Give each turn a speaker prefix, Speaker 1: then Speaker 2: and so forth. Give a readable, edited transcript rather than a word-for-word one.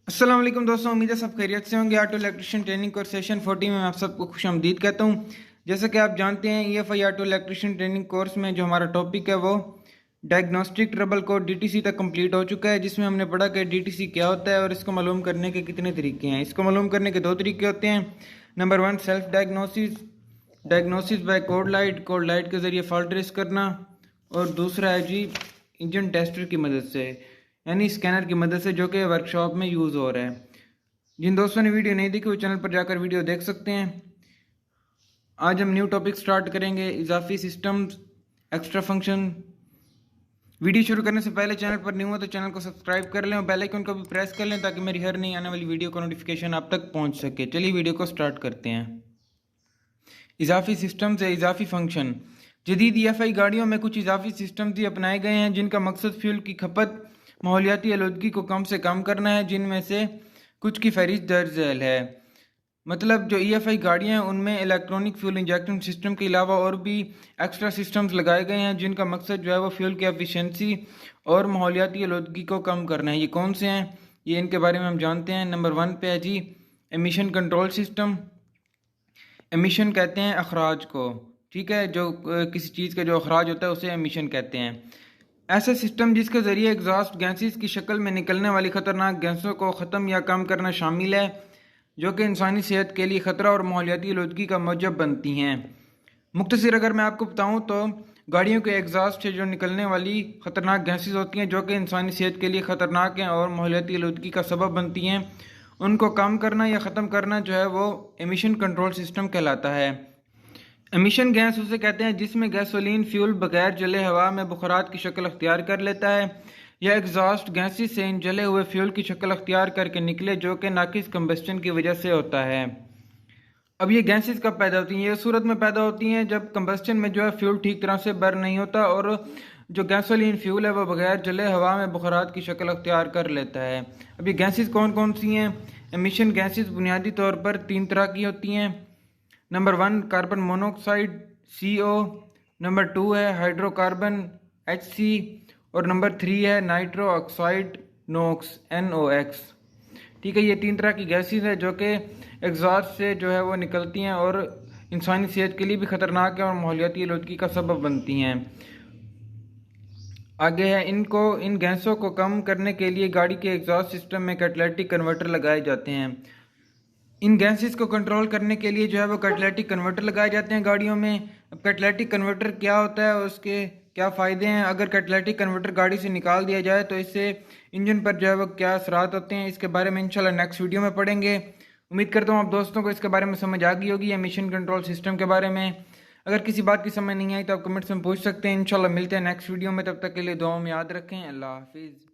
Speaker 1: अस्सलाम वालेकुम दोस्तों, उम्मीद है सब खैरियत से होंगे। Auto electrician training course session 40 में मैं आप सबको खुश आमदीद कहता हूँ। जैसा कि आप जानते हैं, EFI auto electrician training course में जो हमारा टॉपिक है वो डायग्नोस्टिक ट्रबल कोड DTC तक कंप्लीट हो चुका है, जिसमें हमने पढ़ा कि DTC क्या होता है और इसको मालूम करने के कितने तरीके हैं। इसको मालूम करने के दो तरीके होते हैं। Number 1, self diagnosis, diagnosis bye code light के ज़रिए फॉल्ट ट्रेस करना। और दूसरा है जी इंजन टेस्टर की मदद से, यानी स्कैनर की मदद से, जो कि वर्कशॉप में यूज़ हो रहा है। जिन दोस्तों ने वीडियो नहीं देखी वो चैनल पर जाकर वीडियो देख सकते हैं। आज हम न्यू टॉपिक स्टार्ट करेंगे, इजाफी सिस्टम्स, एक्स्ट्रा फंक्शन। वीडियो शुरू करने से पहले चैनल पर न्यू हो तो चैनल को सब्सक्राइब कर लें और बेल आइकन को भी प्रेस कर लें ताकि मेरी हर नई आने वाली वीडियो का नोटिफिकेशन आप तक पहुंच सके। चलिए वीडियो को स्टार्ट करते हैं। इजाफी सिस्टम से इजाफी फंक्शन। जदीद EFI गाड़ियों में कुछ इजाफी सिस्टम भी अपनाए गए हैं जिनका मकसद फ्यूल की खपत, माहौलियाती आलूदगी को कम से कम करना है, जिनमें से कुछ की फहरिस्त दर्ज झैल है। मतलब जो EFI गाड़ियाँ हैं उनमें इलेक्ट्रॉनिक फ्यूल इंजेक्शन सिस्टम के अलावा और भी एक्स्ट्रा सिस्टम्स लगाए गए हैं जिनका मकसद जो है वो फ्यूल की एफिशिएंसी और माहौलियाती आलूदगी को कम करना है। ये कौन से हैं, ये इनके बारे में हम जानते हैं। नंबर 1 पे है जी एमिशन कंट्रोल सिस्टम। एमिशन कहते हैं अखराज को, ठीक है, जो किसी चीज़ का जो अखराज होता है उसे एमिशन कहते हैं। ऐसा सिस्टम जिसके ज़रिए एग्जॉस्ट गैसेस की शक्ल में निकलने वाली ख़तरनाक गैसों को ख़त्म या कम करना शामिल है, जो कि इंसानी सेहत के लिए ख़तरा और माहौलियाती आलूदगी का मूजब बनती हैं। मुख्तसर अगर मैं आपको बताऊँ तो गाड़ियों के एग्जॉस्ट से जो निकलने वाली ख़तरनाक गैसेस होती हैं, जो कि इंसानी सेहत के लिए ख़तरनाक हैं और माहौलियाती आलूदगी का सबब बनती हैं, उनको कम करना या ख़त्म करना जो है वो एमिशन कंट्रोल सिस्टम कहलाता है। एमिशन गैस उसे कहते हैं जिसमें गैसोलीन फ्यूल बगैर जले हवा में बुखारात की शक्ल अख्तियार कर लेता है, या एग्जॉस्ट गैसेस से इन जले हुए फ्यूल की शक्ल अख्तियार करके निकले, जो कि नाकिस कंबस्टन की वजह से होता है। अब ये गैसेस कब पैदा होती हैं? ये सूरत में पैदा होती हैं जब कंबस्टन में जो है फ्यूल ठीक तरह से बर्न नहीं होता और जो गैसोलीन फ्यूल है वो बगैर जले हवा में बुखारात की शक्ल अख्तियार कर लेता है। अब ये गैसेस कौन कौन सी हैं? एमिशन गैसेस बुनियादी तौर पर 3 तरह की होती हैं। Number 1 carbon monoxide CO, number 2 है हाइड्रोकार्बन HC, और नंबर 3 है नाइट्रो ऑक्साइड NOx NOx। ठीक है, ये 3 तरह की गैसेस है जो कि एग्जॉस्ट से जो है वो निकलती हैं और इंसानी सेहत के लिए भी ख़तरनाक है और माहौलियाती आलूदगी का सबब बनती हैं। आगे है, इन गैसों को कम करने के लिए गाड़ी के एग्जॉस्ट सिस्टम में कैटालिटिक कन्वर्टर लगाए जाते हैं। इन गैसेस को कंट्रोल करने के लिए जो है वो कैटालिटिक कन्वर्टर लगाए जाते हैं गाड़ियों में। अब कैटालिटिक कन्वर्टर क्या होता है और उसके क्या फ़ायदे हैं? अगर कैटालिटिक कन्वर्टर गाड़ी से निकाल दिया जाए तो इससे इंजन पर जो है वो क्या असरात होते हैं, इसके बारे में इंशाल्लाह नेक्स्ट वीडियो में पढ़ेंगे। उम्मीद करता हूँ आप दोस्तों को इसके बारे में समझ आ गई होगी, एमिशन कंट्रोल सिस्टम के बारे में। अगर किसी बात की समझ नहीं आई तो आप कमेंट्स में पूछ सकते हैं। इंशाल्लाह मिलते हैं नेक्स्ट वीडियो में, तब तक के लिए दुआओं में याद रखें। अल्लाह हाफिज़।